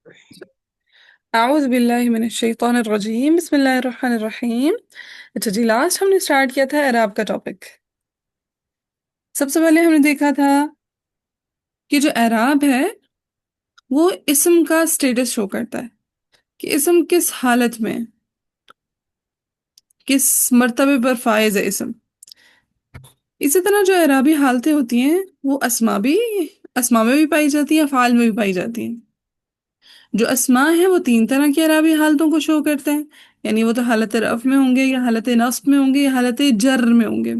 اعوذ باللہ من الشیطان الرجیم، بسم اللہ الرحمن الرحیم۔ اچھا جی، لاسٹ ہم نے اسٹارٹ کیا تھا اعراب کا ٹاپک۔ سب سے پہلے ہم نے دیکھا تھا کہ جو اعراب ہے وہ اسم کا اسٹیٹس شو کرتا ہے کہ اسم کس حالت میں، کس مرتبے پر فائز ہے اسم۔ اسی طرح جو اعرابی حالتیں ہوتی ہیں وہ اسما میں بھی پائی جاتی ہیں، افعال میں بھی پائی جاتی ہیں۔ جو اسماء ہیں وہ تین طرح کی اعرابی حالتوں کو شو کرتے ہیں، یعنی وہ تو حالت رفع میں ہوں گے، یا حالت نصب میں ہوں گے، یا حالت جر میں ہوں گے۔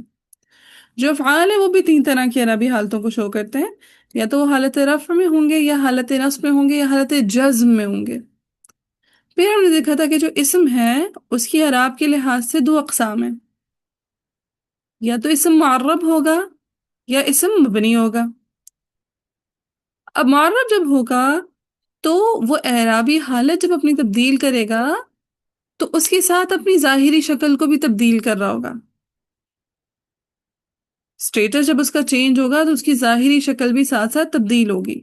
جو افعال ہیں وہ بھی تین طرح کی اعرابی حالتوں کو شو کرتے ہیں، یا تو وہ حالت رفع میں ہوں گے، یا حالت نصب میں ہوں گے، یا حالت جزم میں ہوں گے۔ پھر ہم نے دیکھا تھا کہ جو اسم ہے اس کی اعراب کے لحاظ سے دو اقسام ہیں، یا تو اسم معرب ہوگا یا اسم مبنی ہوگا۔ اب معرب جب ہوگا تو وہ اعرابی حالت جب اپنی تبدیل کرے گا تو اس کے ساتھ اپنی ظاہری شکل کو بھی تبدیل کر رہا ہوگا۔ اسٹیٹس جب اس کا چینج ہوگا تو اس کی ظاہری شکل بھی ساتھ ساتھ تبدیل ہوگی۔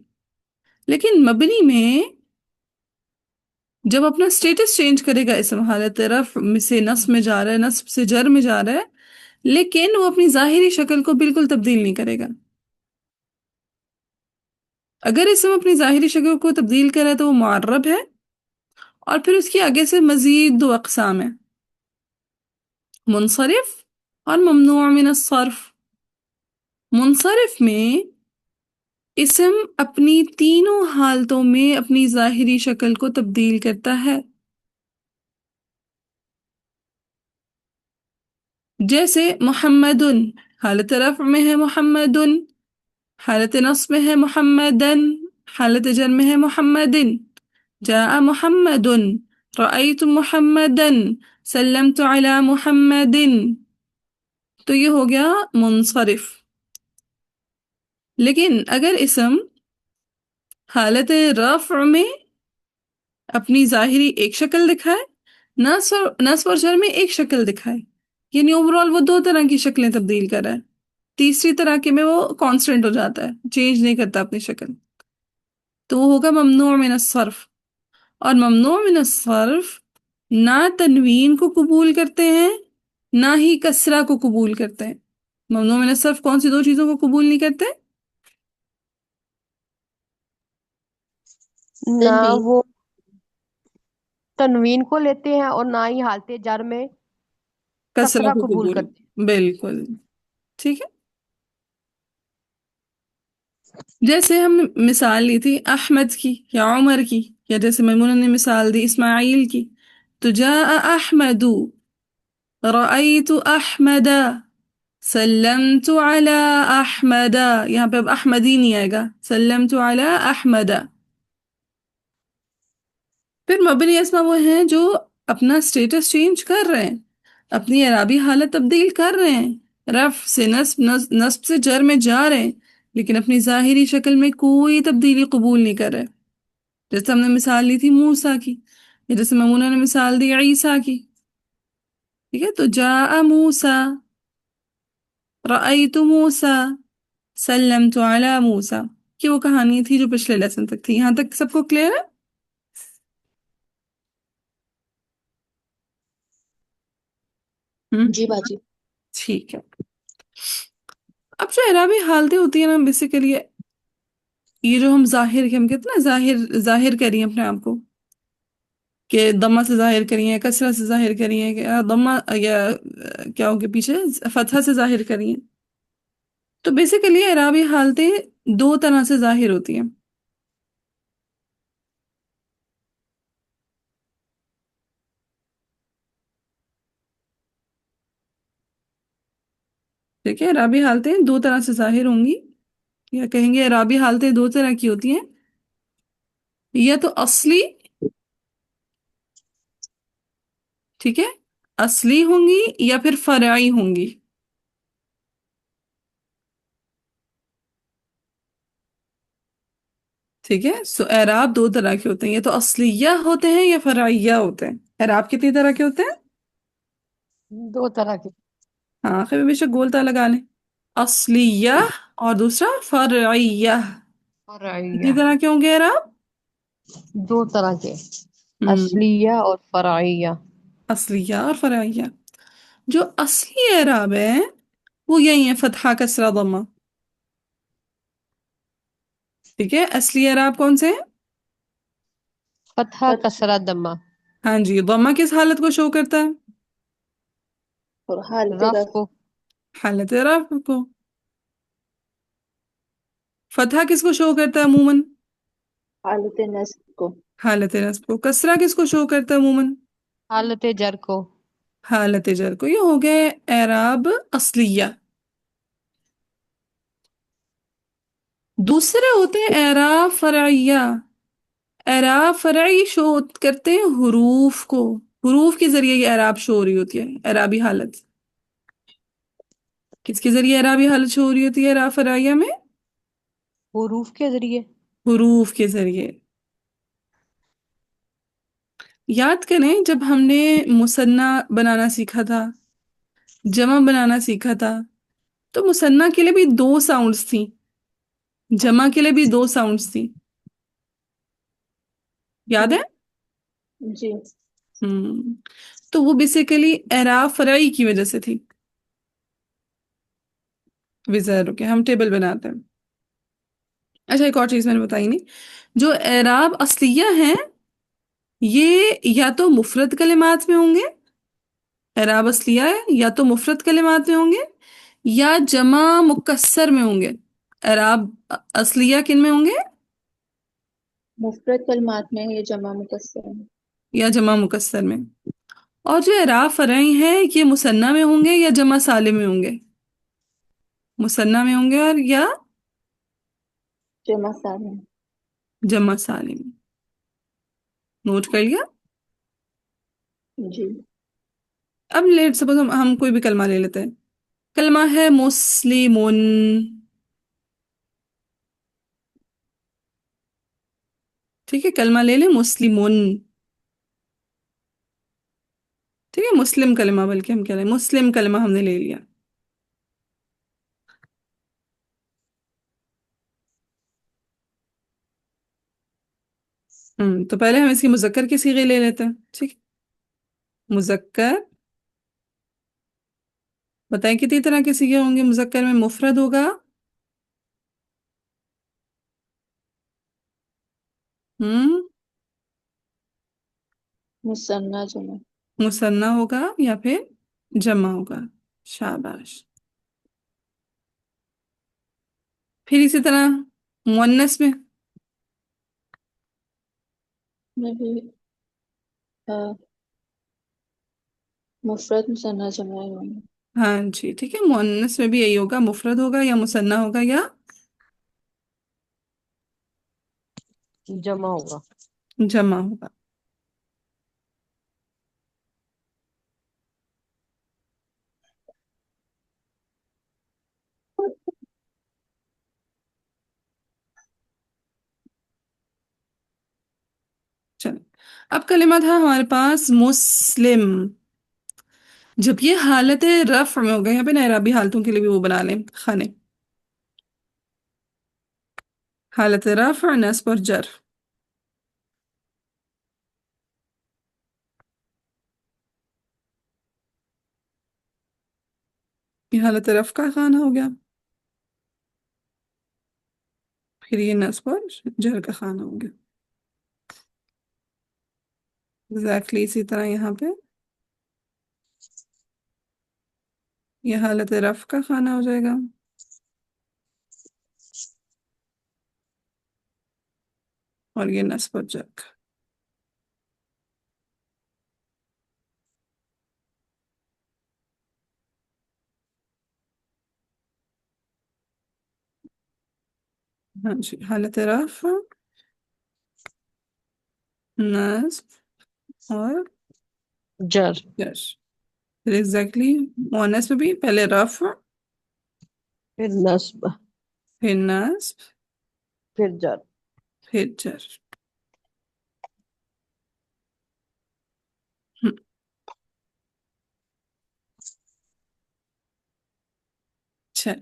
لیکن مبنی میں جب اپنا اسٹیٹس چینج کرے گا اسم، حالت رفع سے نصب میں جا رہا ہے، نصب سے جر میں جا رہا ہے، لیکن وہ اپنی ظاہری شکل کو بالکل تبدیل نہیں کرے گا۔ اگر اسم اپنی ظاہری شکل کو تبدیل کرے تو وہ معرب ہے، اور پھر اس کی آگے سے مزید دو اقسام ہیں، منصرف اور ممنوع من الصرف۔ منصرف میں اسم اپنی تینوں حالتوں میں اپنی ظاہری شکل کو تبدیل کرتا ہے، جیسے محمد، حالت رفع میں ہے محمد، حالت نصب میں ہے محمدن، حالت جر میں ہے محمدن۔ جاء محمد، رأيت محمدن، سلمت على محمدن۔ تو یہ ہو گیا منصرف۔ لیکن اگر اسم حالت رفع میں اپنی ظاہری ایک شکل دکھائے، نصب اور جر میں ایک شکل دکھائے، یعنی اوورال وہ دو طرح کی شکلیں تبدیل کر رہا ہے، تیسری طرح کے میں وہ کانسٹنٹ ہو جاتا ہے، چینج نہیں کرتا اپنی شکل، تو وہ ہوگا ممنوع من الصرف۔ اور ممنوع من الصرف نہ تنوین کو قبول کرتے ہیں نہ ہی کسرہ کو قبول کرتے ہیں۔ ممنوع من الصرف کون سی دو چیزوں کو قبول نہیں کرتے؟ نہ تنوین۔ وہ تنوین کو لیتے ہیں اور نہ ہی حالت جر میں کسرہ کسرہ کو قبول قبول، کرتے بالکل ٹھیک ہے۔ جیسے ہم مثال لی تھی احمد کی یا عمر کی، یا جیسے میمونہ نے مثال دی اسماعیل کی، تو جاء احمد، رأیت احمد، سلمت علی احمد۔ یہاں پہ اب احمد ہی نہیں آئے گا، سلمت علی احمد۔ پھر مبنی اسما وہ ہیں جو اپنا سٹیٹس چینج کر رہے ہیں، اپنی اعرابی حالت تبدیل کر رہے ہیں، رفع سے نصب، نصب سے جر میں جا رہے ہیں، لیکن اپنی ظاہری شکل میں کوئی تبدیلی قبول نہیں کر رہے۔ جیسے ہم نے مثال لی تھی موسیٰ کی، یا جیسے میمونہ نے مثال دی عیسیٰ کی، ٹھیک ہے۔ تو جاء موسیٰ، رأیت موسیٰ، سلمت علی موسیٰ، کہ وہ کہانی تھی جو پچھلے لیسن تک تھی۔ یہاں تک سب کو کلیئر ہے؟ جی باجی۔ ٹھیک ہے۔ اب جو اعرابی حالتیں ہوتی ہیں نا، بیسیکلی یہ جو ہم ہم کہتے ہیں نا، ظاہر کریے اپنے آپ کو، کہ ضمہ سے ظاہر کریے، کسرہ سے ظاہر کریے، کہ ضمہ یا کیا ہوگے پیچھے فتحہ سے ظاہر کریے۔ تو بیسیکلی اعرابی حالتیں دو طرح سے ظاہر ہوتی ہیں۔ ٹھیک ہے، اعرابی حالتیں دو طرح سے ظاہر ہوں گی، یا کہیں گے اعرابی حالتیں دو طرح کی ہوتی ہیں، یا تو اصلی، ٹھیک ہے، اصلی ہوں گی، یا پھر فرعی ہوں گی۔ ٹھیک ہے، سو اعراب دو طرح کے ہوتے ہیں، یا تو اصلیہ ہوتے ہیں یا فرعیہ ہوتے ہیں۔ اعراب کتنی طرح کے ہوتے ہیں؟ ہیں دو طرح کے۔ ہاں، آخر میں بے شک گولتا لگا لیں، اصلیہ اور دوسرا فرعیہ۔ اور رعیہ کتنی طرح کے ہوں گے اعراب؟ दो तरह के, हम्म। असलिया और फराइया। असलिया और फराइया। जो असली एराब है वो यही है, फतहा कसरा दम्मा। ठीक है, असली एराब कौन से हैं? फतहा कसरा दम्मा। हाँ जी, दम्मा किस हालत को शो करता है? और हालत रफ को। हालत रफ़ को। फतहा किसको शो करता है अमूमन? हालत नस्ब को। हालत नस्ब को। कसरा किसको शो करता है अमूमन? हालत जर को। हालत जर को। ये हो गए एराब असलिया। दूसरे होते हैं एराब फराइया। एराब फराई शो करते हैं हुरूफ को। हुरूफ के जरिए ये एराब शो हो रही होती है, एराबी हालत। किसके जरिए एराबी हालत शो हो रही होती है एराब फराइया में? हुरूफ के जरिए। हुरूफ के जरिए। याद करें जब हमने मुसन्ना बनाना सीखा था, जमा बनाना सीखा था, तो मुसन्ना के लिए भी दो साउंड्स थी, जमा के लिए भी दो साउंड्स थी। याद है? जी। हम्म। तो वो बेसिकली एराब फराई की वजह से थी। विजय रुके, हम टेबल बनाते हैं। अच्छा, एक और चीज मैंने बताई नहीं। जो एराब असलिया हैं, ये या तो मुफरद कलिमात में होंगे। एराब असलिया है या तो मुफरद कलिमात में होंगे या जमा मुकस्सर में होंगे। एराब असलिया किन में होंगे? मुफरत कलमात में है, ये जमा मुकस्सर है। या जमा मुकस्सर में। और जो एराब फरई है, ये मुसन्ना में होंगे या जमा सालिम में होंगे? मुसन्ना में होंगे और या जमा सालिम। जमा सालिम में। नोट कर लिया? जी। अब लेट सपोज हम कोई भी कलमा ले लेते हैं। कलमा है मुस्लिमुन। ठीक है, कलमा ले लें मुस्लिमुन। ठीक है, मुस्लिम कलमा, बल्कि हम कह रहे हैं मुस्लिम कलमा हमने ले लिया। तो पहले हम इसकी मुजक्कर की सीगे ले लेते हैं। ठीक है, मुजक्कर। बताएं कितनी तरह के सीगे होंगे मुजक्कर में? मुफरद होगा, हम्म, मुसन्ना जमा। मुसन्ना होगा या फिर जमा होगा। शाबाश। फिर इसी तरह मुअन्नस में। में भी मुफरत मुसन्ना जमा होंगे। हाँ जी, ठीक है, मुअन्नस में भी यही होगा, मुफरद होगा या मुसन्ना होगा या जमा होगा। जमा होगा। चलो, अब कलिमा था हमारे पास मुस्लिम। जब ये हालत रफ में हो गए, यहाँ पे ना इराबी हालतों के लिए भी वो बना लें खाने। हालत रफ और नस्ब और जर। ये हालत रफ का खाना हो गया, फिर ये नस्ब और जर का खाना हो गया। एग्जैक्टली इसी तरह यहाँ पे ये हालत रफ का खाना हो जाएगा और ये नस्ब और जर का। हाँ जी, हालत रफ, नस्ब और जर। जर। फिर एग्जैक्टली मुअन्नस में भी पहले रफ, फिर नस्ब। फिर नस्ब, फिर जर। फिर जर। हम्म, अच्छा।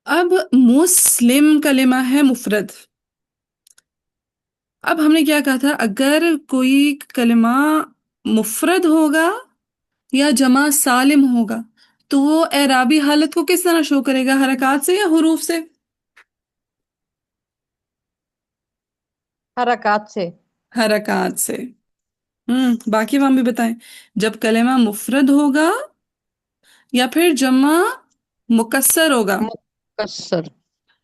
अब मुस्लिम कलिमा है मुफरद। अब हमने क्या कहा था, अगर कोई कलिमा मुफरद होगा या जमा सालिम होगा तो वो एराबी हालत को किस तरह शो करेगा, हरकत से या हुरूफ से? हरकत से। हरकत से। बाकी हम भी बताएं। जब कलिमा मुफरद होगा या फिर जमा मुकस्सर होगा। मुकस्सर।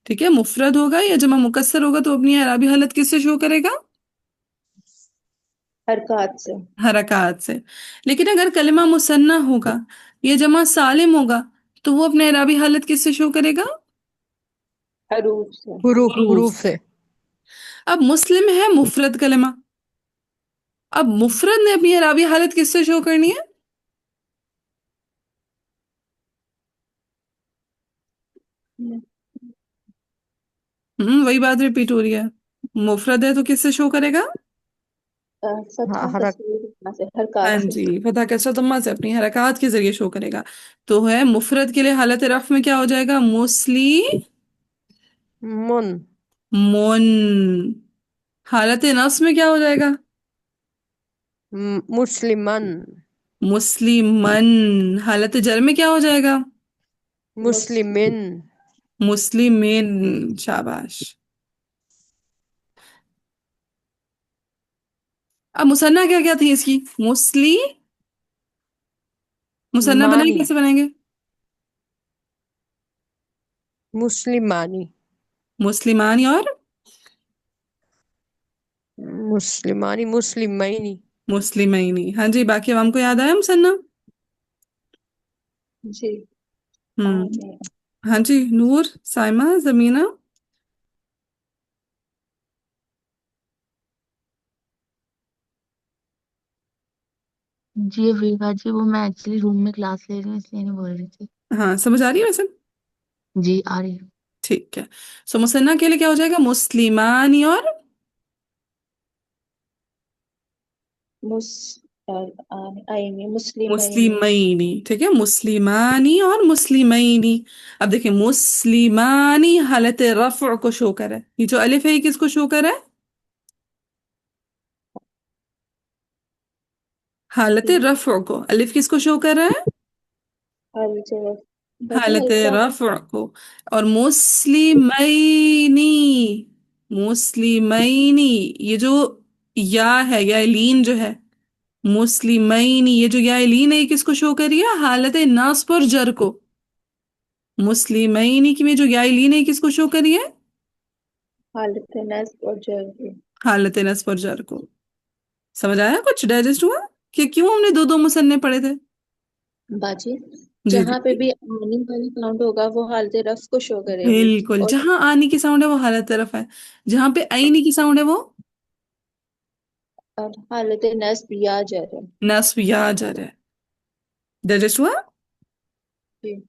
ठीक है, मुफरद होगा या जमा मुकस्सर होगा तो अपनी एराबी हालत किससे शो करेगा? हरकत से। हरकत से। लेकिन अगर कलिमा मुसन्ना होगा या जमा सालिम होगा तो वो अपने एराबी हालत किससे शो करेगा? हरूफ से। हुरूफ हुरूफ हुरूफ से। से। अब मुस्लिम है मुफरद कलिमा, अब मुफरद ने अपनी एराबी हालत किससे शो करनी है? वही बात रिपीट हो रही है। मुफरद है तो किससे शो करेगा? फतहा कसीर से, हाँ हरकत से। जी, फतह कसरत अम्मा से अपनी हरकत के जरिए शो करेगा। तो है मुफरद के लिए हालत रफ में क्या हो जाएगा, मुस्ली मुन। मुन। हालत नस्ब में क्या हो जाएगा? मुस्लिमन। मुस्लिमन। हालत जर में क्या हो जाएगा? मुस्लिमिन। मुस्लिमिन। शाबाश। अब मुसन्ना क्या क्या थी इसकी, मुस्ली, मुसन्ना बनाए मानी। कैसे बनाएंगे? मुस्लिमानी। मुस्लिमानी और मुस्लिमानी मुस्लिमैनी। मुस्लिमैनी। हाँ जी, बाकी अब हमको याद आया मुसन्ना। जी। हम्म। हाँ जी, नूर, साइमा, जमीना। जी अफ्रीका जी, वो मैं एक्चुअली रूम में क्लास ले रही हूँ इसलिए नहीं बोल रही थी। हाँ, समझ आ रही है वैसे? जी आ रही है। ठीक है। सो मुसन्ना के लिए क्या हो जाएगा, मुस्लिमानी और मुस आएंगे मुस्लिमैनी। मुस्लिमैनी। ठीक है, मुस्लिमानी और मुस्लिमैनी। अब देखिए, मुस्लिमानी हालत रफ़ को शो कर रहा है, ये जो अलिफ है ये किसको शो कर रहा है? हालत रफ़ को। अलिफ किसको शो कर रहा है? हर जगह बाजी हालत हल्का। रफ़ को। और मुस्लिमैनी, मुस्लिमैनी, ये जो या है, या लीन जो है, मुस्लिमैनी, ये जो या लीन है ये किसको शो कर रही है, हालत नास्ब और जर को। मुस्लिमैनी की में जो या लीन है ये किसको शो कर रही है? हालत नस्ब और जर। हालत नस्ब और जर को। समझ आया, कुछ डाइजेस्ट हुआ कि क्यों हमने दो दो मुसन्ने पढ़े थे? बाजी जी जहाँ पे जी, भी आने वाला साउंड होगा वो हालत रफ को शो करेगी। बिल्कुल। और जहां आनी की साउंड है वो हालत तरफ है, जहां पे आईनी की साउंड है वो और हालत नस्ब या जर है। नस्ब या जर है। डाइजेस्ट हुआ? जी।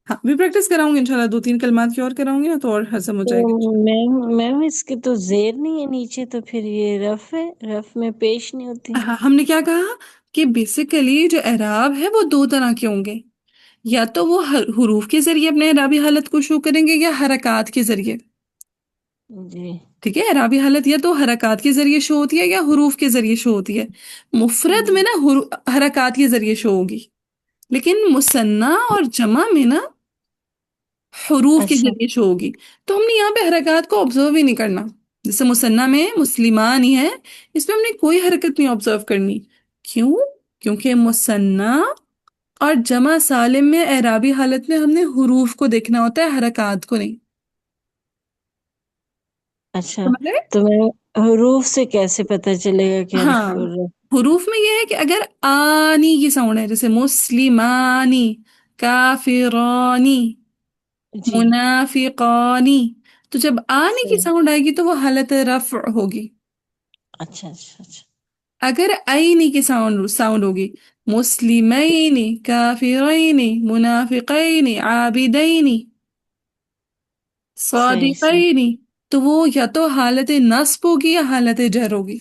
हाँ, भी प्रैक्टिस कराऊंगी इंशाल्लाह, दो तीन कलमात की और कराऊंगी ना तो और हजम हो जाएगी। तो मैम इसके तो जेर नहीं है नीचे, तो फिर ये रफ है, रफ में पेश नहीं होती। हाँ, हमने क्या कहा कि बेसिकली जो एराब है वो दो तरह के होंगे, या तो वो हुरूफ के जरिए अपने एराबी हालत को शो करेंगे या हरकत के जरिए। जी। ठीक है, एराबी हालत या तो हरकत के जरिए शो होती है या हुरूफ के जरिए शो होती है। मुफरद में ना हरकत के जरिए शो होगी, लेकिन मुसन्ना और जमा में ना हुरूफ के अच्छा। जरिए शो होगी। तो हमने यहाँ पे हरकत को ऑब्जर्व ही नहीं करना। जैसे मुसन्ना में मुस्लिमान ही है, इसमें हमने कोई हरकत नहीं ऑब्जर्व करनी। क्यों? क्योंकि मुसन्ना और जमा सालिम में एराबी हालत में हमने हुरूफ को देखना होता है, हरकत को नहीं। अच्छा, समझ गए? तो मैं हरूफ से कैसे पता चलेगा कि हर्फ हाँ, रफ? हुरूफ में ये है कि अगर आनी की साउंड है, जैसे मुस्लिमानी, काफिरानी, जी। मुनाफिकानी, तो जब आने की सही। साउंड आएगी तो वो हालत रफ होगी। अच्छा अच्छा अच्छा। अगर आईनी की साउंड साउंड होगी, मुस्लिमैनी, काफिरैनी, मुनाफिकैनी, आबिदैनी, सही सही। सादिकैनी, तो वो या तो हालत नस्ब होगी या हालत जर होगी।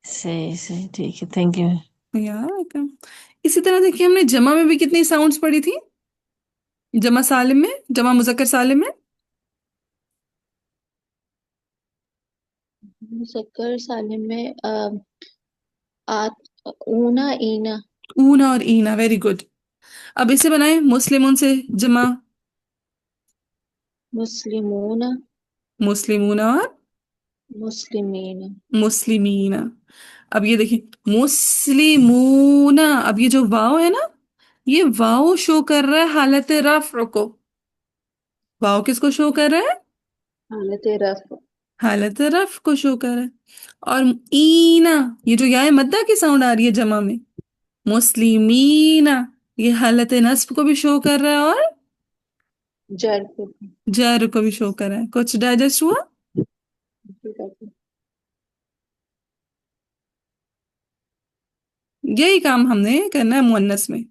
सही सही, ठीक है, थैंक यू। यार, इसी तरह देखिए, हमने जमा में भी कितनी साउंड्स पढ़ी थी, जमा सालिम में, जमा मुजक्कर सालिम में। मुज़क्कर सालिम में आत ऊना ईना। ऊना और ईना, वेरी गुड। अब इसे बनाए मुस्लिमों से जमा। मुस्लिमूना। मुस्लिमूना और मुस्लिमीना। मुस्लिमीना। अब ये देखिए मुस्लिमूना, अब ये जो वाव है ना, ये वाव शो कर रहा है हालत रफ्र को। वाव किसको शो कर रहा है? हालत रफ़। हालत रफ को शो कर रहा है। और ईना, ये जो या है मद्दा की साउंड आ रही है जमा में, मुस्लिमीना, ये हालत नस्ब को भी शो कर रहा है और जर को। जर को भी शो कर रहा है। कुछ डाइजेस्ट हुआ? ठीक है। यही काम हमने करना है मुअन्नस में।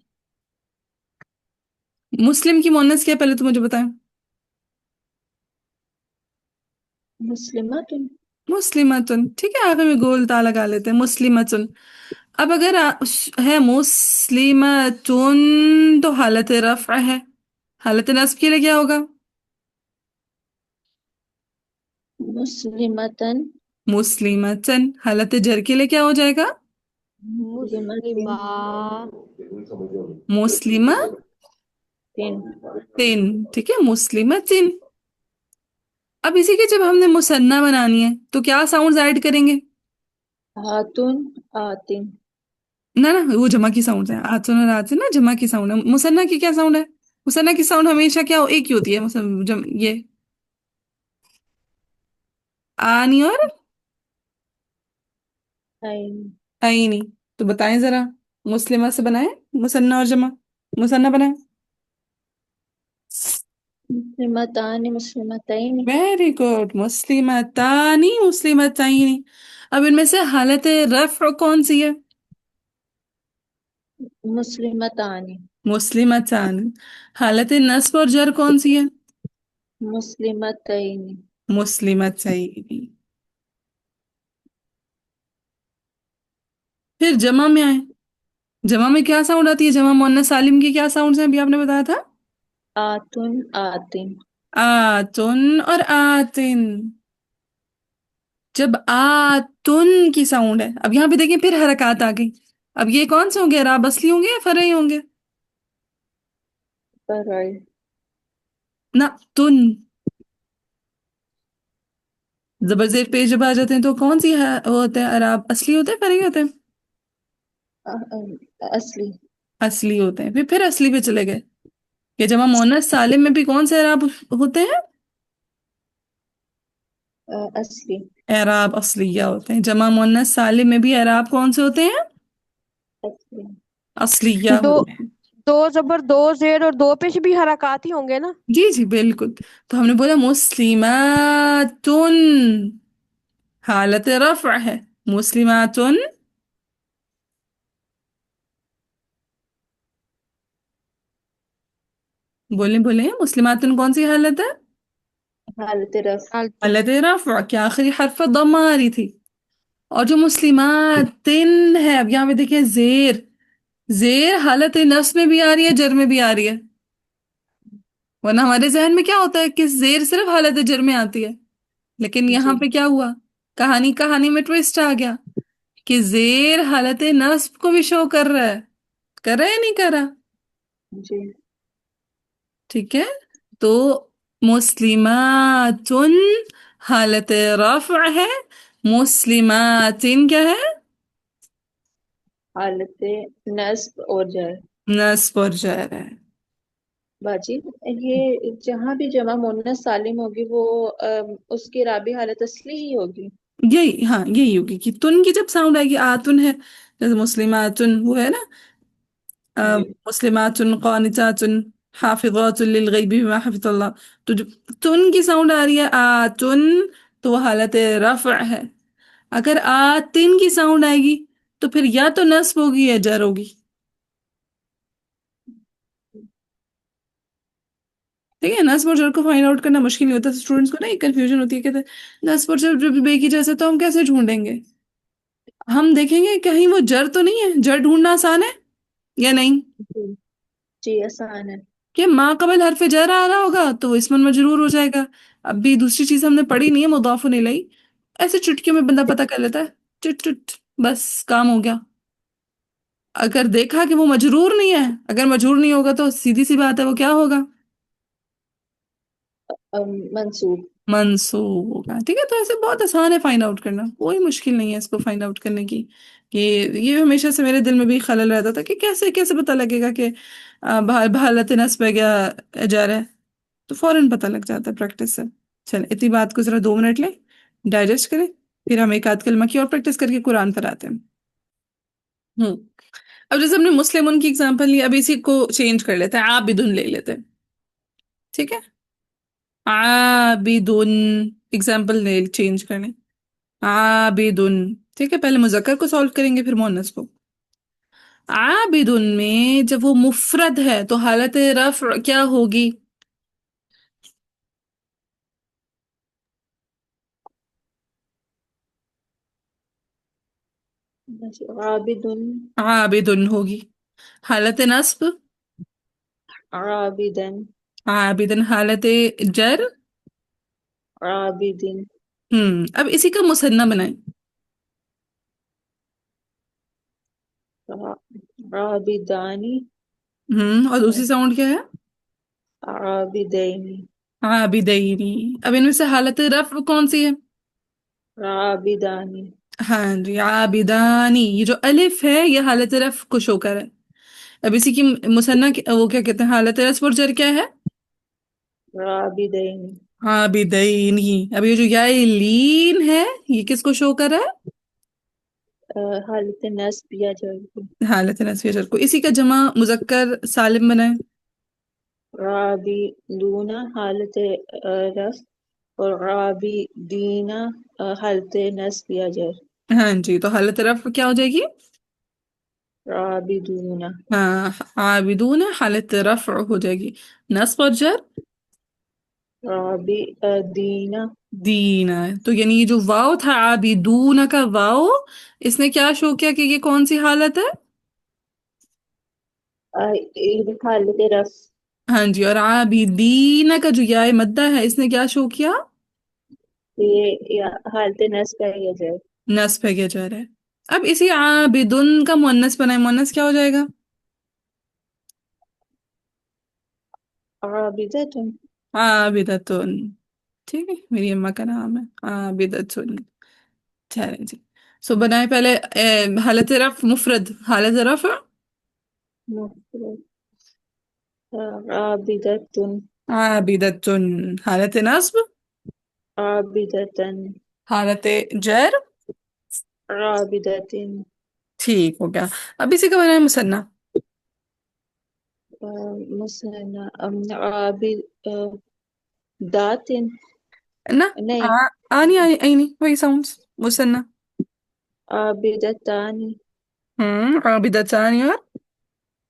मुस्लिम की मुअन्नस क्या है पहले तो मुझे बताएं। मुस्लिमतुन। मुस्लिमतुन, ठीक है, आगे में गोल ता लगा लेते हैं, मुस्लिमतुन। अब अगर है मुस्लिमतुन तो हालत रफ़ है, हालत नस्ब के लिए क्या होगा? मुस्लिमतन। मुस्लिमतन। हालत जर के लिए क्या हो जाएगा? मुस्लिमतिन। मुस्लिमा। मुस्लिमतिन। ठीक है, मुस्लिमतिन। अब इसी के जब हमने मुसन्ना बनानी है तो क्या साउंड ऐड करेंगे? हातुन आतिन। ना ना, वो जमा की साउंड है, आतुन और आतिन ना जमा की साउंड है। मुसन्ना की क्या साउंड है? मुसन्ना की साउंड हमेशा क्या हो, एक ही होती है। ये आनी और आइन। आईनी। तो बताएं जरा, मुस्लिमा से बनाए मुसन्ना और जमा। मुसन्ना बनाए। मुस्लिमतानि मुस्लिमतैनि। वेरी गुड, मुस्लिमतानी मुस्लिमताइनी। अब इनमें से हालत रफ़ कौन सी है? मुस्लिमतानि। मुस्लिमतान। हालत नस्ब और जर कौन सी है? मुस्लिमतैनि। मुस्लिमतैनी। फिर जमा में आए। जमा में क्या साउंड आती है? जमा मुअन्नस सालिम की क्या साउंड है अभी आपने बताया था? आतुन आतिन। आतुन और आतिन। जब आतुन की साउंड है, अब यहाँ पे देखिए फिर हरकत आ गई। अब ये कौन से होंगे? राब असली होंगे या फरई होंगे? फराई। ना, तुन। जबर जेर पेश जब आ जाते हैं तो कौन सी है, वो होते हैं अराब असली होते हैं फरई होते हैं? असली। असली होते हैं। फिर असली पे चले गए कि जमा मोहनस सालिम में भी कौन से अराब होते हैं? असली। एराब असलिया होते हैं। जमा मोहन्नस सालिम में भी एराब कौन से होते हैं? असली। असलिया दो होते हैं। दो जबर दो जेर और दो पेश भी हरकत ही होंगे ना। जी जी बिल्कुल। तो हमने बोला मुस्लिमातुन, हालत रफ़ है। मुस्लिमातुन, बोले बोले, मुस्लिमातुन कौन सी हालत है? हालत रफ। हालत हालत रफ़ के आखिरी हर्फ पर दम्मा आ रही थी। और जो मुस्लिमातिन है, अब यहाँ पे देखिए जेर, जेर हालत नस्ब में भी आ रही है, जर में भी आ रही है। वरना हमारे जहन में क्या होता है कि जेर सिर्फ हालत जर में आती है, लेकिन यहाँ जी। पे क्या हुआ, कहानी कहानी में ट्विस्ट आ गया कि जेर हालत नस्ब को भी शो कर रहा है। कर रहा है या नहीं कर रहा? जी। ठीक है। तो मुस्लिमातुन हालत रफ़ है, मुस्लिमातिन क्या है? हालत नस्ब और जर। नस्ब और जर है। बाजी, ये जहाँ भी जमा मुन्नस सालिम होगी वो उसकी राबी हालत असली ही होगी। यही, हाँ यही होगी कि तुन की जब साउंड आएगी, आतुन है जैसे मुस्लिमातुन वो है ना, जी। मुस्लिमातुन क़ानितातुन हाफ़िज़ातुन लिल-ग़ैबि बिमा हफ़िज़ल्लाह। तो जब तुन की साउंड आ रही है आतुन, तो वो हालत रफ़ है। अगर आतिन की साउंड आएगी तो फिर या तो नस्ब होगी या जर होगी। ठीक है, नस्ब और जर को फाइंड आउट करना मुश्किल नहीं होता। स्टूडेंट्स को ना एक कंफ्यूजन होती है, कहते हैं नस्ब और जर जब एक ही जैसे तो हम कैसे ढूंढेंगे? हम देखेंगे कहीं वो जर तो नहीं है, जर ढूंढना आसान है या नहीं? जी। जी आसान है। कि माँ कबल हरफ जर आ रहा होगा तो वो इसमन मजरूर हो जाएगा। अब भी दूसरी चीज हमने पढ़ी नहीं है, मुदाफ इलैह। ऐसे चुटकियों में बंदा पता कर लेता है, चुट चुट, बस काम हो गया। अगर देखा कि वो मजरूर नहीं है, अगर मजरूर नहीं होगा तो सीधी सी बात है, वो क्या होगा? मंसूब। मंसूब होगा। ठीक है, तो ऐसे बहुत आसान है फाइंड आउट करना, कोई मुश्किल नहीं है इसको फाइंड आउट करने की। कि ये हमेशा से मेरे दिल में भी खलल रहता था कि कैसे कैसे पता लगेगा कि बहालत नस्ब है क्या जा रहा है। तो फौरन पता लग जाता है प्रैक्टिस से। चल, इतनी बात को जरा 2 मिनट लें, डाइजेस्ट करें, फिर हम एक आध कलमा की और प्रैक्टिस करके कुरान पर आते हैं। हम्म। अब जैसे हमने मुस्लिम की एग्जांपल ली, अब इसी को चेंज कर लेते हैं, आबिदुन ले लेते हैं। ठीक है, आबिदुन एग्जांपल ले चेंज करने, आबिदुन। ठीक है, पहले मुजक्कर को सॉल्व करेंगे फिर मुअन्नस को। आबिदुन में जब वो मुफरद है तो हालत रफ़ क्या होगी? आबिदुन। आबिदुन होगी। हालत नस्ब? आबिदन। आबिदन। हालत जर? आबिदिन। अब इसी का मुसन्ना बनाएं। आबिदानी। और दूसरी साउंड क्या है? आबिदैनी। आबिदैनी। अब इनमें से हालत रफ़ कौन सी है? आबिदानी। हाँ जी, आबिदानी। ये जो अलिफ है ये हालत रफ़ को शो कर है। अब इसी की मुसन्ना वो क्या कहते हैं, हालत रस्म और जर क्या है? आबिदैनी। आबिदैनी। अब ये जो या लीन है, ये किसको शो कर रहा है? हालत नस्ब या जर। हालत नस्ब या जर को। इसी का जमा मुजक्कर सालिम बनाए। आबिदूना हालत रफ और आबिदीना हालत नस्ब या जर। हाँ जी, तो हालत रफ क्या हो जाएगी? आबिदूना। हाँ, आबिदून है, हालत रफ हो जाएगी। नस्ब और जर? आबिदीना। दीना। तो यानी ये जो वाव था आबिदून का वाव, इसने क्या शो किया कि ये कौन सी हालत है? हालत रफ। हाँ जी, और आबिदीन का जो या मद्दा है, इसने क्या शो किया? हालत नस्ब है या जर। नस्ब है, क्या जा रहा है। अब इसी आबिदुन का मुअन्नस बनाए, मुअन्नस क्या हो जाएगा? आबिदतुन। आबिदतुन। ठीक है, मेरी अम्मा का नाम है आबिदतुन। चलें जी। सो बनाए पहले हालत रफ मुफरद, हालत रफ मुफरद। आबिदतुन। आबिदतुन। हालत नस्ब? आबिदतन। हालत जर? आबिदतिन। ठीक हो गया। अब इसी का बनाए मुसन्ना। मुसन्ना दातिन। ना, नहीं। आनी आई आई नहीं वही साउंड्स, मुसन्ना। आबिदतानी। आबिदतानी और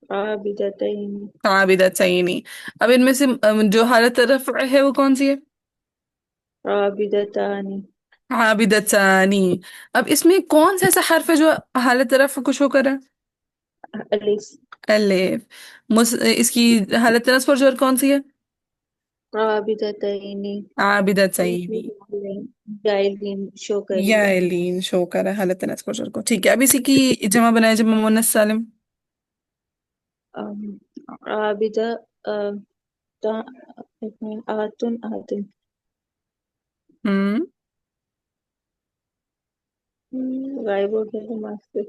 आबिदतैन। आबिदतैनी। अब इनमें से जो हालत रफ़ है वो कौन सी है? आबिदतानी। आबिदतानी। अब इसमें कौन सा ऐसा हर्फ है जो हालत रफ़ को शो कर रहा अलिफ। है? अलिफ। इसकी हालत नस्ब और जोर कौन सी है? आबिदतैनी। आबिदतैनी। जाइलिन शो कर रही या है। एलीन शो कर रहा है हालत नस्ब और जोर को। ठीक है, अब इसी की जमा बनाए, जमा मुअन्नस सालिम। अम, आबिदा ता, आतुन आतिन। हम्म गायब हो गया दिमाग से।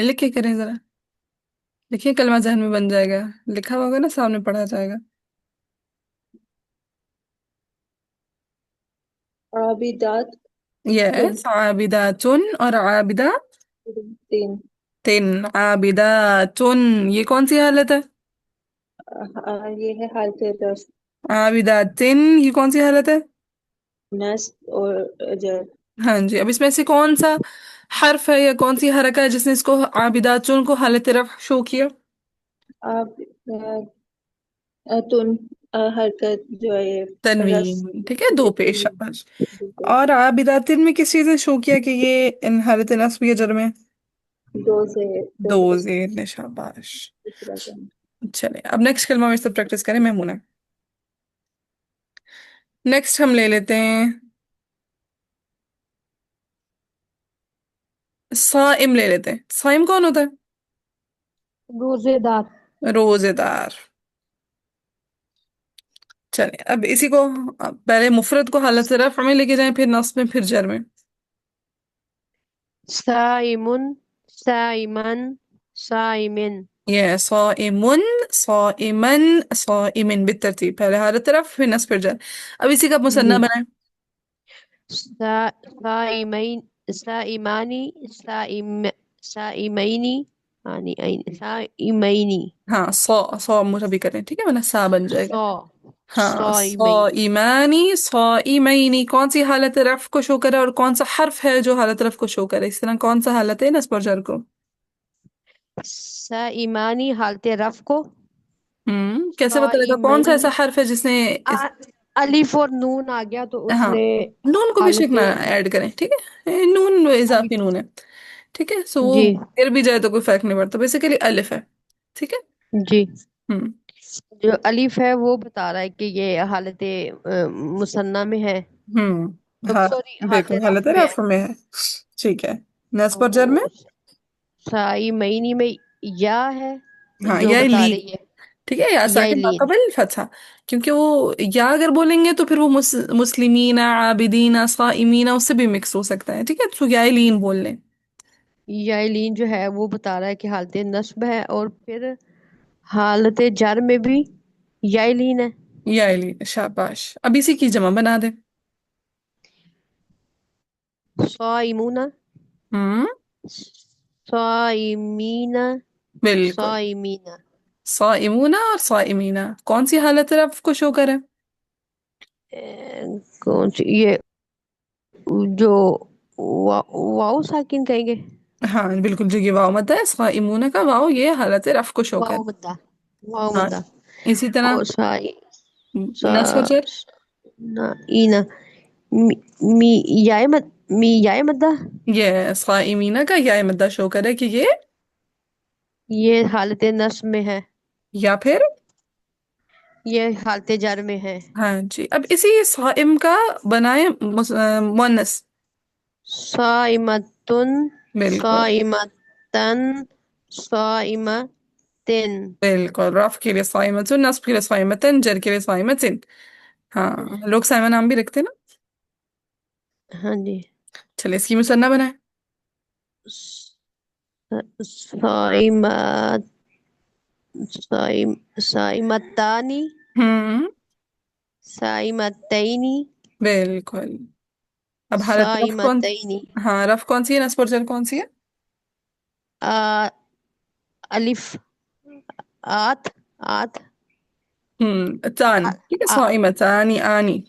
लिखे करें जरा, लिखिए, कलमा जहन में बन जाएगा। लिखा होगा ना सामने, पढ़ा जाएगा। आबिदात तुन। यस, आबिदातुन और आबिदा तीन। तिन। आबिदातुन, ये कौन सी हालत है? ये है हालत रफ। आबिदातिन, ये कौन सी हालत है? नस्ब और जर। हाँ जी, अब इसमें से कौन सा हर्फ है या कौन सी हरकत है जिसने इसको आबिदातुन को हालत रफ शो किया? आप तुन हरकत जो है ये रफ। तनवीन। ठीक है, दो पेश तनवीन। शाबाश। और आबिदातिन में किस चीज ने शो किया कि ये इन हालत नस्ब या जर में? दो से दो दो से जेर ने, शाबाश। दूसरा करना। चले, अब नेक्स्ट कलमा में इससे प्रैक्टिस करें, मैं मुना। نیکسٹ ہم لے لیتے ہیں صائم، لے لیتے ہیں۔ صائم کون ہوتا روزے دار۔ ہے؟ روزے دار۔ چلیں اب اسی کو پہلے مفرد کو حالت رفع میں لے کے جائیں، پھر نصب میں، پھر جر میں۔ صائمن، صائمن، صائمن۔ یہ صائم، صائمن، صائمن، بالترتیب، پہلے حالت رفع پھر نصب پھر جر۔ اب اسی کا مثنیٰ جی، بنائیں۔ صائمین، صائمانی، صائمینی، صائمینی، ہاں سو مربی کریں، ٹھیک ہے، ورنہ سا بن جائے گا۔ صا، ہاں صائمین۔ صائمانی، صائمینی، کون سی حالت رفع کو شو کرے اور کون سا حرف ہے جو حالت رفع کو شو کرے؟ اس طرح کون سا حالت ہے نصب اور جر کو؟ صائمانی حالت رفع کو، کیسے پتہ لگا کون سا صائمینی، ایسا حرف ہے جس نے الف اور نون آ گیا تو اس ہاں، نے نون کو بے شک حالت، نہ ایڈ کریں، ٹھیک ہے، نون وہ اضافی الف، نون ہے، ٹھیک ہے، سو وہ جی گر بھی جائے تو کوئی فرق نہیں پڑتا، بیسیکلی الف ہے، ٹھیک ہے۔ جی، ہوں جو الف ہے وہ بتا رہا ہے کہ یہ حالت مثنیٰ میں ہے، ہاں سوری حالت بالکل حالت رفع میں ہے۔ رفع میں ہے، ٹھیک ہے۔ نصب اور جر میں؟ اور صائمینی میں یا ہے ہاں جو یا بتا لین، رہی ہے، ٹھیک ہے، یا یا ساکن لین، قبل فتحہ، کیونکہ وہ یا اگر بولیں گے تو پھر وہ مسلمین، عابدین، صائمین اس سے بھی مکس ہو سکتا ہے، ٹھیک ہے، تو یا لین بول لیں۔ یا لین جو ہے وہ بتا رہا ہے کہ حالت نصب ہے، اور پھر حالت جر میں بھی یا لین ہے۔ یا لین، شاباش، اب اسی کی جمع بنا دیں۔ صائمون، ہوں صائمین، بالکل، صائمین۔ صائمون اور صائمین کون سی حالت رفع کو شو کرے؟ کون سی یہ جو واؤ ساکن کہیں گے، ہاں بالکل، جو یہ واو مدہ ہے صائمون کا واو، یہ حالت رفع کو شو واؤ کرے۔ مدہ، واؤ ہاں مدہ، اسی طرح اور سا نصب و جر؟ نہ اینا، می می یائے مدہ، یہ صائمین کا یا مدہ شو کرے کہ یہ، یہ حالت نصب میں ہے، یا پھر، یہ حالت جر میں ہے۔ ہاں جی، اب اسی صائم کا بنائے مؤنث۔ صائمتن، بالکل صائمتن، صائمتن۔ بالکل، رف کے لیے صائمتن، نصب کے لیے صائمتن، جر کے لیے صائمتن۔ ہاں لوگ صائمہ نام بھی رکھتے ہیں نا۔ ہاں جی، چلے اس کی مثنیٰ بنائیں۔ صائمت، صائمتانی، ہوں صائمتینی، بالکل، اب حالت رف کون، صائمتینی، ہاں رف کون سی ہے، نصب اور جر کون سی ہے؟ الف، آت، آت، تان، ٹھیک ہے، صائمتانی، آنی۔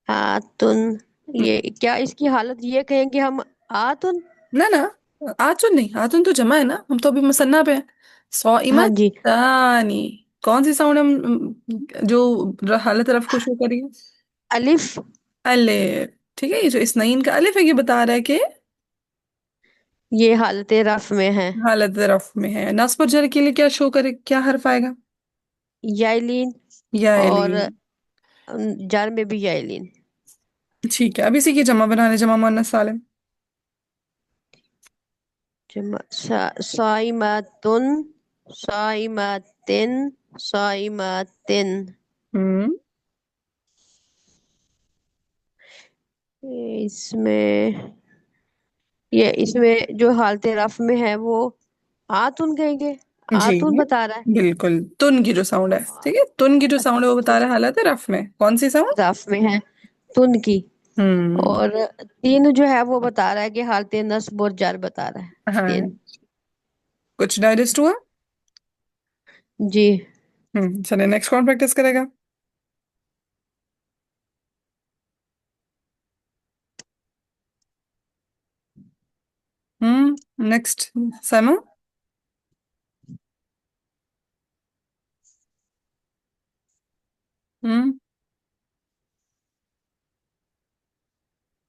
آتن، یہ کیا اس کی حالت یہ کہیں کہ ہم آتن؟ نہ نہ، آتن نہیں، آتن تو جمع ہے نا، ہم تو ابھی مثنیٰ پہ ہیں۔ ہاں جی، صائمتانی، کون سی ساؤنڈ ہم جو حالت رف کو شو کری ہے؟ الف، الف، ٹھیک ہے، یہ جو اسنعین کا الف ہے یہ بتا رہا ہے کہ یہ حالت رف میں ہے، حالت رف میں ہے۔ نصب اور جر کے لیے کیا شو کرے، کیا حرف آئے گا؟ یائلین، یا اور لین، جر میں بھی یائلین۔ ٹھیک ہے، اب اسی کی جمع بنا لیں، جمع مؤنث سالم۔ صائمتن، صائمتن، صائمتن۔ ہوں اس میں، یہ اس میں جو حالت رف میں ہے وہ آتن کہیں گے، جی آتن بتا رہا بالکل، تن کی جو ساؤنڈ ہے، ٹھیک ہے، تن کی جو ساؤنڈ ہے وہ بتا رہا ہے حالت رف میں، کون سی ساؤنڈ؟ رف میں ہے، تن کی، ہوں اور تین جو ہے وہ بتا رہا ہے کہ حالت نصب اور جر بتا رہا ہے، ہاں، تین۔ کچھ ڈائجسٹ ہوا؟ جی، چلے نیکسٹ کون پریکٹس کرے گا؟ نیکسٹ سیما، ہوں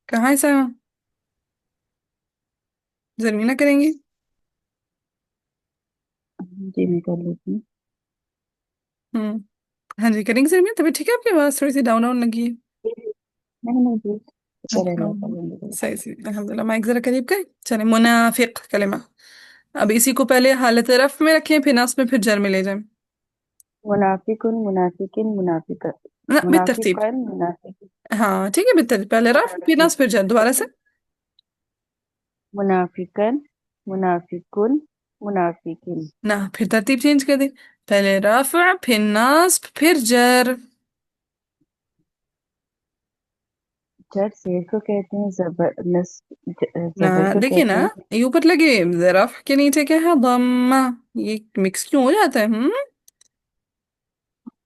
کہاں ہے سیما؟ زرمینہ کریں گی؟ جی میں کر لیتی ہوں۔ ہوں हाँ जी, करेंगे सर। तबीयत ठीक है आपकी? आवाज़ थोड़ी सी डाउन डाउन लगी है। नहीं नहीं जी, शुक्र है अल्लाह का, हाँ, अल्हम्दुलिल्लाह। सही सही, अल्हम्दुलिल्लाह। माइक जरा करीब कर। चले, मुनाफिक कलिमा। अब इसी को पहले हालत रफ में रखें, फिर नस्ब में, फिर जर में ले जाएं। मुनाफिकुन मुनाफिकिन मुनाफिका, ना, बितरतीब। मुनाफिकन मुनाफिक, हाँ ठीक है, बितरतीब। पहले रफ, फिर ठीक नस्ब, फिर जर। दोबारा ठीक से। है। मुनाफिकन मुनाफिकुन मुनाफिकिन। ना, फिर तरतीब चेंज कर दे। पहले रफ, फिर नस्ब, फिर जर। जर शेर को कहते हैं, जबर ना, जबर को देखिए ना, कहते हैं। ये ऊपर लगे रफ के नीचे क्या है? दम्मा। ये मिक्स क्यों हो जाता है?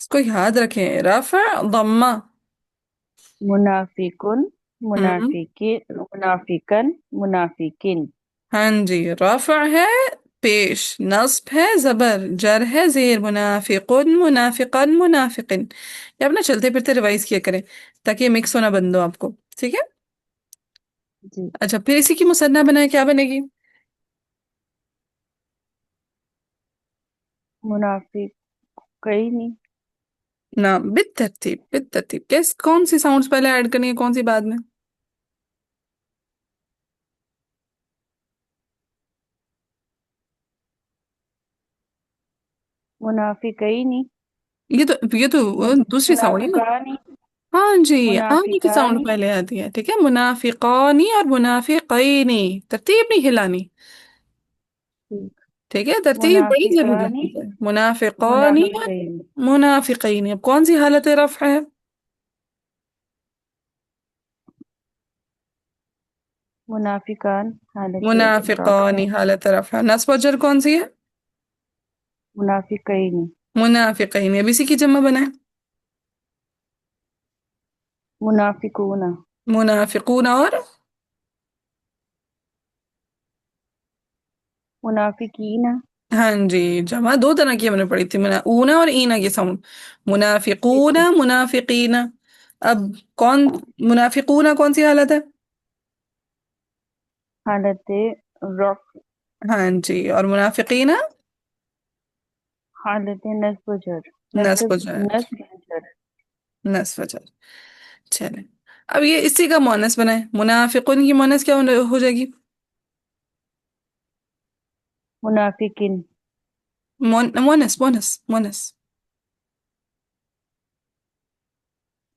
इसको याद रखें, रफ, दम्मा। मुनाफिकुन हम्म। मुनाफिकिन मुनाफिकन मुनाफिकिन। हाँ जी, रफा है पेश, नस्ब है जबर, जर है जेर। मुनाफिकुन, मुनाफिकन, मुनाफिकिन। ये अपना चलते फिरते रिवाइज किया करें, ताकि ये मिक्स होना बंद हो आपको। ठीक है। जी। अच्छा, फिर इसी की मुसन्ना बनाए, क्या बनेगी? मुनाफिक कई नहीं। ना, बितरतीब, बितरतीब। कैस, कौन सी साउंड्स पहले ऐड करनी है, कौन सी बाद में? मुनाफिक कई नहीं। ये तो दूसरी साउंड है ना। मुनाफिकानी हाँ जी, आनी की साउंड मुनाफिकानी। पहले आती है। ठीक है, मुनाफिकानी और मुनाफिकैनी। तरतीब नहीं हिलानी। ठीक। ठीक है, तरतीब बड़ी मुनाफिकानी जरूरी है। मुनाफिकानी और मुनाफिकैन। मुनाफिकैनी। अब कौन सी हालत रफ़ है? मुनाफिकान हालत रफ़ मुनाफिकानी है। हालत रफ़ है। नस्ब और जर कौन सी है? मुनाफिकैन मुनाफिकैनी। अब इसी की जमा बनाए। मुनाफिकूना मुनाफिकून और मुनाफिकीना। हाँ जी, जमा दो तरह की हमने पढ़ी थी, मुना ऊना और ईना की साउंड। ठीक है। मुनाफिकूना, मुनाफिकीना। अब कौन, मुनाफिकूना कौन सी हालत है? हालत रफ़। हाँ जी, और मुनाफिकीना? हालत नस्ब जर। नस्ब नस्ब और जर। नस्ब जर। नस्ब और जर। चले, अब ये इसी का मोनस बनाए। मुनाफिकुन की मोनस क्या हो जाएगी? मुनाफिकिन मोनस, मोनस, मोनस।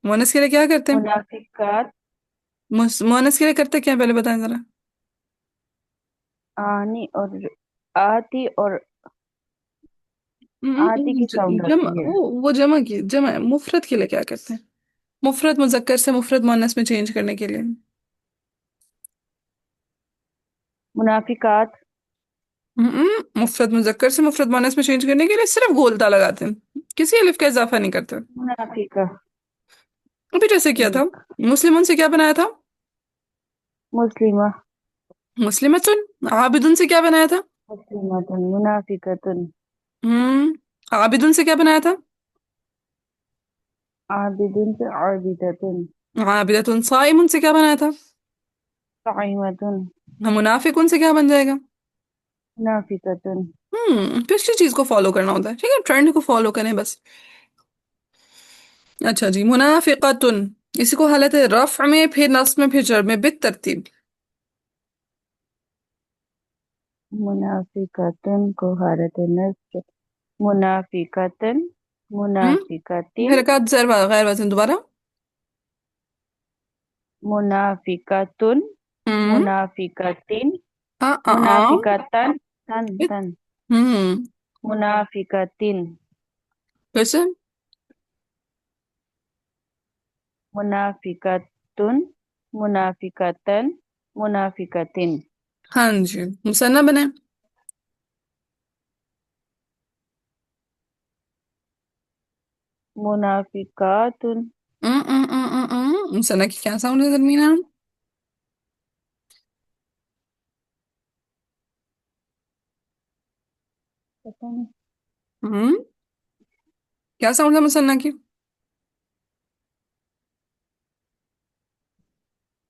मोनस के लिए क्या करते हैं? मुनाफिकात। मोनस के लिए करते क्या हैं? पहले बताएं जरा। आनी और आती और आती की साउंड जमा, आती है। वो जमा की जमा है। मुफरत के लिए क्या करते हैं? मुफरत मुजक्कर से मुफरत मोनस में चेंज करने के लिए। मुनाफिकात मुफरत मुजक्कर से मुफरत मोनस में चेंज करने के लिए सिर्फ गोलता लगाते हैं, किसी अलिफ का इजाफा नहीं करते। मुनाफिका। अभी जैसे किया था, ठीक। मुस्लिमों से क्या बनाया था? मुस्लिमा मुस्लिमतुन। आबिदुन से क्या बनाया था? मुस्लिमतुन मुनाफिकतुन आबिदुन से क्या बनाया था? आबिदुन से आबिदतुन आबिदतुन। साइमुन से क्या बनाया था? साइमतुन मुनाफिकुन से क्या बन जाएगा? मुनाफिकतुन। पिछली चीज को फॉलो करना होता है। ठीक है, ट्रेंड को फॉलो करें बस। अच्छा जी, मुनाफिकतुन। इसी को हालत है रफ में, फिर नस्ब में, फिर जर में, बितरतीब। मुनाफिकतुन को हालत नस्ब। मुनाफिकतन मुनाफिकतिन हरकत जर गैर वजन। दोबारा। मुनाफिकतुन हम्म। मुनाफिकतिन आ आ आ मुनाफिकतन तन बित- तन हम्म। मुनाफिकतिन कैसे? मुनाफिकतुन मुनाफिकतन मुनाफिकतिन। हाँ जी, मुसन्ना बने। मुनाफिकातुन। मुसन्ना की क्या साउंड है जरमीना? पता नहीं। हम्म। क्या साउंड है मुसन्ना की?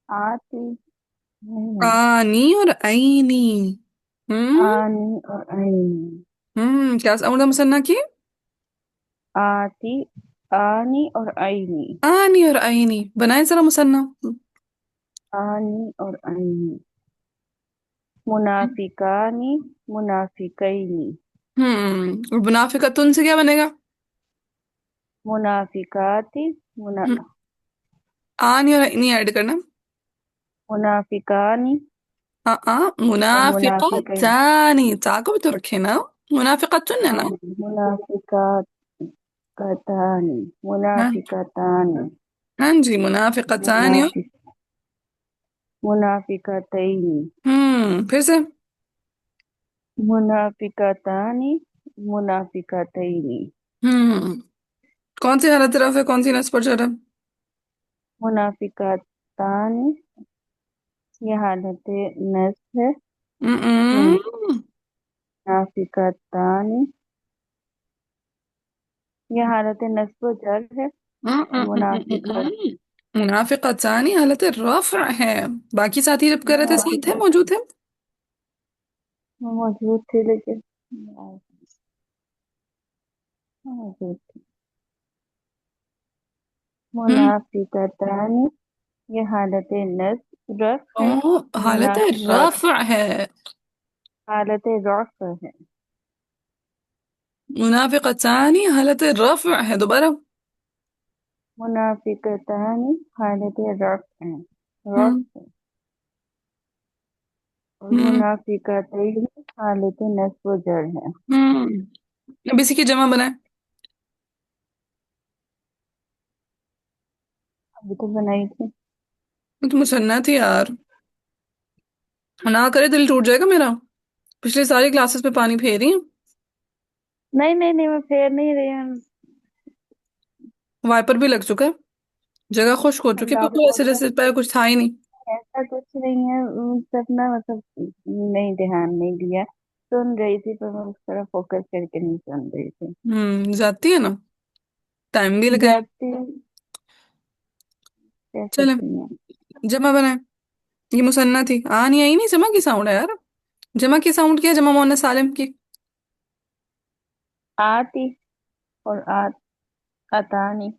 आती नहीं है। आनी और आईनी। हम्म। आनी और आईनी। क्या साउंड है मुसन्ना की? आती آنی اور آئینی. آنی اور آئینی بنائیں ذرا مثنیٰ. آنی اور آئینی. منافقانی منافقینی. اور منافقتن سے کیا بنے گا؟ منافقاتی ہم، آنی اور آئینی ایڈ کرنا. منافقانی اور منافقین. منافقتانی، تا کو بھی تو رکھے نا. منافقتن ہے نا. منافقات کتانی ہاں منافقتانی ہاں جی، منافقتانی. منافق منافقتینی پھر سے. منافقتانی منافقتینی. ہم کون سی حالت رف ہے، کون سی نصب پر جر ہے؟ منافقتانی یہ حالت نصب ہے. ہم، منافقتانی یہ حالت نصب و جر ہے. اور منافقت منافقتانی حالت رفع ہے. باقی ساتھی جب کر رہے تھے ساتھ ہے منافقت موجود ہے. موجود تھی لیکن موجود تھی. ہم منافقتانی یہ حالت نصب رفع ہے. حالت منافقات رفع ہے. حالت رفع ہے. منافقتانی حالت رفع ہے. دوبارہ. منافقتانی حالت رفع ہے. ہم رفع. اور ہم منافقتین حالت نصب و جر ہے. ہم اب اسی کی جمع بنائیں. ابھی تو بنائی تھی. یہ تو مسنہ تھی یار، نہ کرے دل ٹوٹ جائے گا میرا. پچھلی ساری کلاسز پہ پانی پھیر رہی ہوں. نہیں نہیں نہیں میں پھیر نہیں رہی ہوں. وائپر بھی لگ چکا ہے، جگہ خشک ہو چکی ہے، اللہ بالکل ایسے جیسے پہ کچھ تھا ہی نہیں. ایسا کچھ نہیں ہے. سب نا مطلب نہیں دھیان نہیں دیا. سن رہی تھی پر میں اس طرح فوکس کر کے نہیں سن رہی تھی. جاتی ہے نا، ٹائم بھی لگائیں. جاتی کہہ چلیں سکتی ہیں. جمع بنائیں. یہ مثنیٰ تھی، نہیں آئی نہیں. جمع کی ساؤنڈ ہے یار. جمع کی ساؤنڈ کیا ہے؟ جمع مؤنث سالم کی. آتی اور آتانی.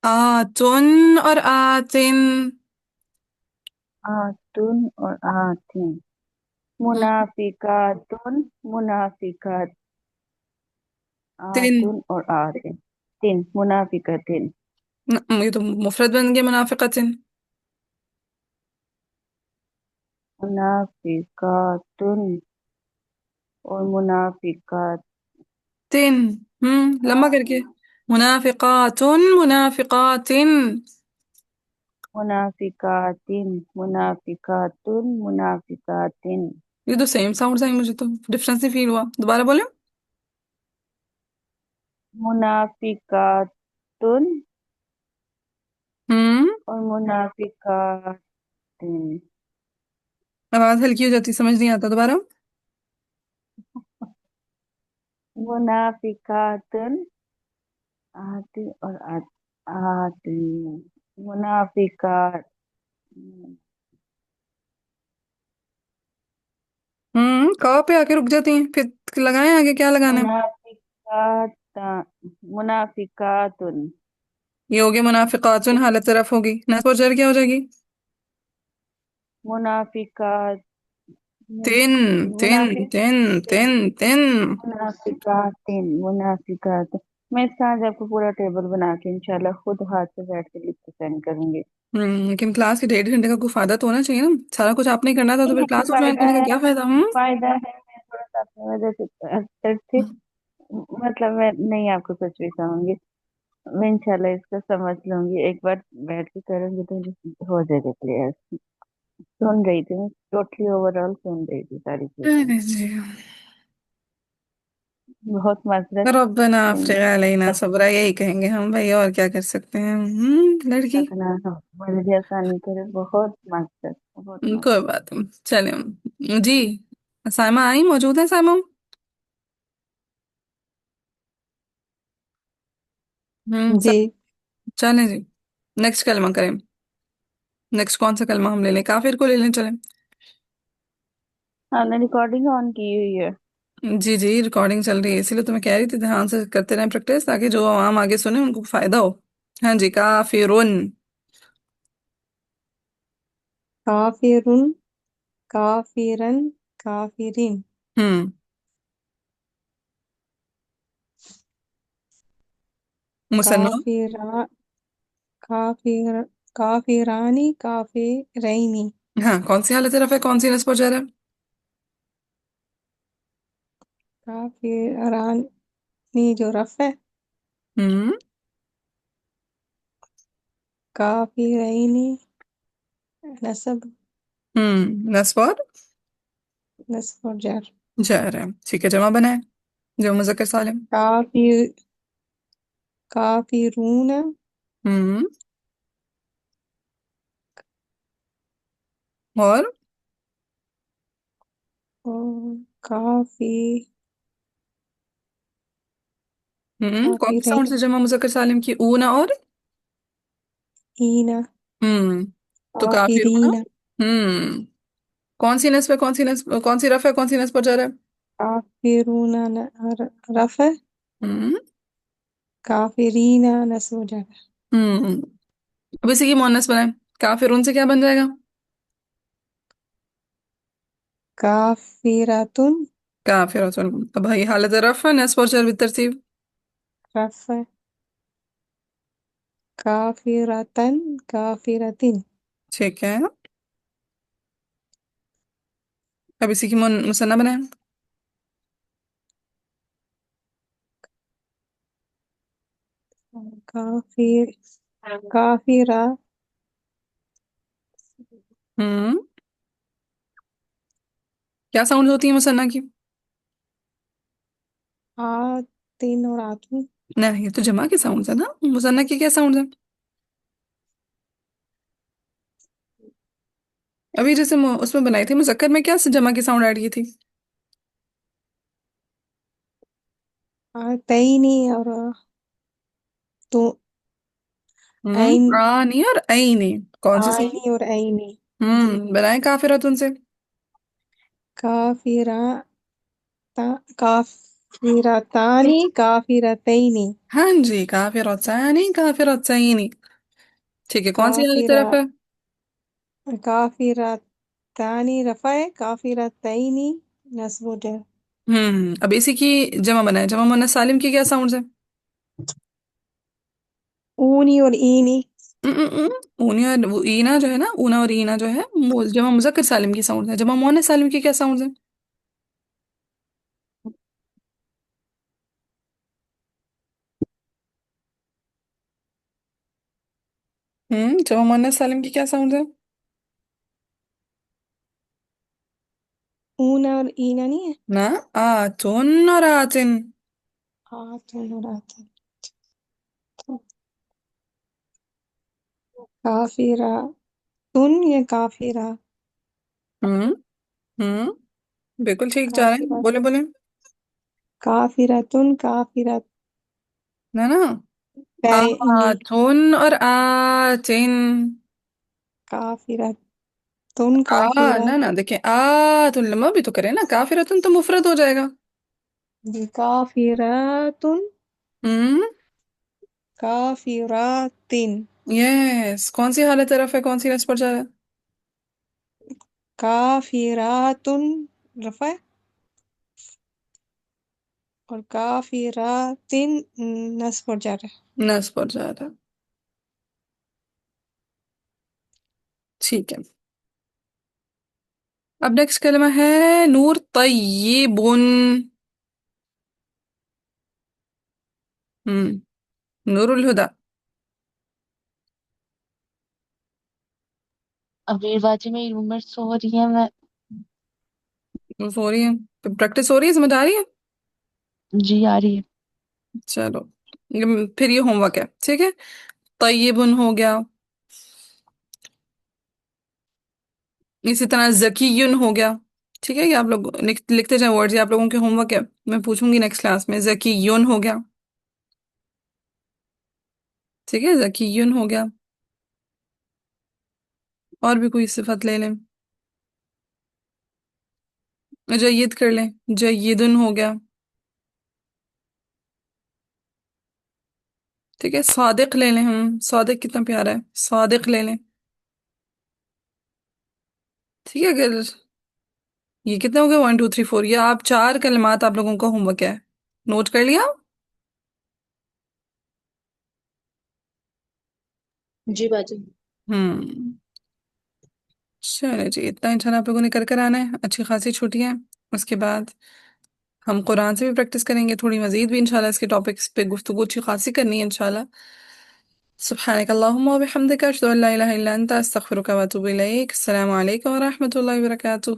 آتن اور آتن. آتن اور آتن. ہم، منافقاتن منافقات. تن. آتن اور آتن. تن منافقتن. یہ تو مفرد بن گیا منافقتن. منافقاتن اور منافقات. تن. لمبا کر کے. منافقاتن منافقاتن. منافقاتن منافقاتن منافقاتن. یہ تو سیم ساؤنڈ آئی، مجھے تو ڈفرنس نہیں فیل ہوا. دوبارہ بولیں. منافقاتن ہم اور منافقاتن. آواز ہلکی ہو جاتی، سمجھ نہیں آتا. دوبارہ. منافقاتن آتی اور آتی. منافقات. کہاں پہ آ کے رک جاتی ہیں، پھر لگائیں آگے کیا لگانا ہے. منافقات منافقاتن. یہ ہوگی منافقاتن، حالت طرف ہوگی. نصب و جر کیا ہو جائے گی؟ منافقات تن. تن منافق تن تن تن. منافقاتن منافقات. میں اس کا آج آپ کو پورا ٹیبل بنا کے انشاءاللہ خود ہاتھ سے بیٹھ کے لکھ کے سینڈ کروں گی. لیکن کلاس کے 1.5 گھنٹے کا کوئی فائدہ تو ہونا چاہیے نا. سارا کچھ آپ نے کرنا تھا تو پھر نہیں کلاس میں جوائن فائدہ کرنے کا ہے. کیا فائدہ. فائدہ ہے. میں تھوڑا سا اپنی وجہ سے upset تھی. مطلب میں نہیں آپ کو کچھ بھی کہوں گی. میں انشاءاللہ اس کو سمجھ لوں گی. ایک بار بیٹھ کے کروں گی تو ہو جائے گا کلیئر. سن رہی تھی میں ٹوٹلی اوور آل سن رہی تھی ساری چیزیں. جی. بہت معذرت. ربنا افرغ علینا صبرا، یہی کہیں گے ہم بھائی، اور کیا کر سکتے ہیں. لڑکی. رکھنا میرے لیے آسانی کرے. بہت معذرت بہت کوئی معذرت. بات نہیں، چلیں جی. سائمہ آئی، موجود ہے سائمہ. جی. چلیں جی، نیکسٹ کلمہ کریں. نیکسٹ کون سا کلمہ ہم لے لیں؟ کافر کو لے لیں. چلیں. ہم نے ریکارڈنگ آن کی ہوئی ہے. जी जी, रिकॉर्डिंग चल रही है, इसीलिए तो मैं कह रही थी ध्यान से करते रहें प्रैक्टिस, ताकि जो आम आगे सुने उनको फायदा हो। हाँ जी, काफिरुन। काफिरुन, काफिरन, काफिरिन। हम्म। मुसन्ना। काफिरा, काफिर, काफिरानी, काफिरैनी। हाँ, कौन सी हालत रफ़ है, कौन सी नस्ब और जर है? काफिरानी जो रफ है, हम्म। काफिरैनी नसब, नस्ब और नस्ब और जर। जर है, ठीक है, जमा बनाए, जमा मुज़क्कर सालिम। काफिर, काफिरून, हम्म। और और काफी, कौन से साउंड काफिरैन, से जमा मुज़क्कर सालिम की? ऊना और ईना, हम्म। तो काफिरूना। काफिरीना। कौन सी नस्ब है, कौन सी नस्ब, कौन सी रफ़ है, कौन सी नस्ब पर जर है? काफिरून रफ है, हम्म। काफिरीना नस्ब और जर। हम्म। अब इसी की मुअन्नस बनाए, काफिरून से क्या बन जाएगा? काफिरतुन काफिरतुन। अब भाई हालत रफ़ है, नस्ब और जर बितरतीब। रफ है, काफिरतन, काफिरतिन। ठीक है, अब इसी की मुसन्ना बनाए। काफिर, काफिरा, हम्म। क्या साउंड होती है मुसन्ना की? आतिन और आतुन। नहीं, ये तो जमा के साउंड है ना, मुसन्ना की क्या साउंड है? अभी जैसे उसमें बनाई थी मुज़क्कर में, क्या जमा की साउंड ऐड की थी? तईनी और तो ऐन, आनी और ऐनी। कौन सी सही? आईनी और ऐनी। जी। बनाए काफिरतुन से। काफिरा, काफिरतानी, काफिरतैनी। हाँ जी, काफिरतानी काफिरतैनी। ठीक है, कौन सी वाली काफिरा, तरफ है? काफिरतानी रफा है, काफिरतैनी नस्ब और जर। अब इसी की जमा बनाए, जमा मुन्नस सालिम की क्या साउंड है? ऊनी और ईनी। ऊनी और वो ईना जो है ना, ऊना और ईना जो है, जमा मुजक्कर सालिम की साउंड है, जमा मुन्नस सालिम की क्या साउंड है? जमा मुन्नस सालिम की क्या साउंड है? ऊना और ईना नहीं है। ना, आतुन और आतिन। आतुन और आतन। काफिरा तुन या काफिरा? हम्म। हम्म। बिल्कुल ठीक जा रहे हैं, काफिरा, बोले बोले। काफिरतुन, काफिरतैनी। ना ना, आथुन और आतिन। काफिरतुन, ना काफिरत। ना, देखिए, तुम लम्बा भी तो करे ना, काफिरतुन तो मुफरत हो जाएगा। जी, काफिरतुन, हम्म। काफिरतिन। यस, कौन सी हालत तरफ है, कौन सी रस पर जा रहा है? काफिरातुन रफा है, और काफिरातिन नस्ब और जर है। नस पर जा रहा है, ठीक है। अब नेक्स्ट कलमा है नूर तय्यिबुन। नूरुल हुदा। अबीर बाजी मेरी रूममेट सो रही है, मैं। हो रही है तो प्रैक्टिस हो रही है, समझ आ रही है? जी आ रही है। चलो, फिर ये होमवर्क है, ठीक है। तय्यिबुन हो गया, इसी तरह जकीयुन हो गया। ठीक है, ये आप लोग लिखते जाए वर्ड्स, ये आप लोगों के होमवर्क है, मैं पूछूंगी नेक्स्ट क्लास में। जकीयुन हो गया, ठीक है, जकीयुन हो गया। और भी कोई सिफत ले लें। جید کر لیں، جیدن ہو گیا، ٹھیک ہے. صادق لے لیں، ہم صادق کتنا پیارا ہے، صادق لے لیں. ٹھیک ہے، اگر یہ کتنے ہو گئے 1 2 3 4، یہ آپ 4 کلمات آپ لوگوں کا ہوم ورک ہے، نوٹ کر لیا؟ جی باجی. چلے جی، اتنا انشاءاللہ آپ لوگوں نے کر کر آنا ہے، اچھی خاصی چھٹیاں. اس کے بعد ہم قرآن سے بھی پریکٹس کریں گے تھوڑی مزید بھی انشاءاللہ، اس کے ٹاپکس پہ گفتگو اچھی خاصی کرنی ہے انشاءاللہ. سبحانک اللہم و بحمدک، اشہد ان لا الہ الا انت، استغفرک و اتوب الیک. السلام علیکم و رحمۃ اللہ وبرکاتہ.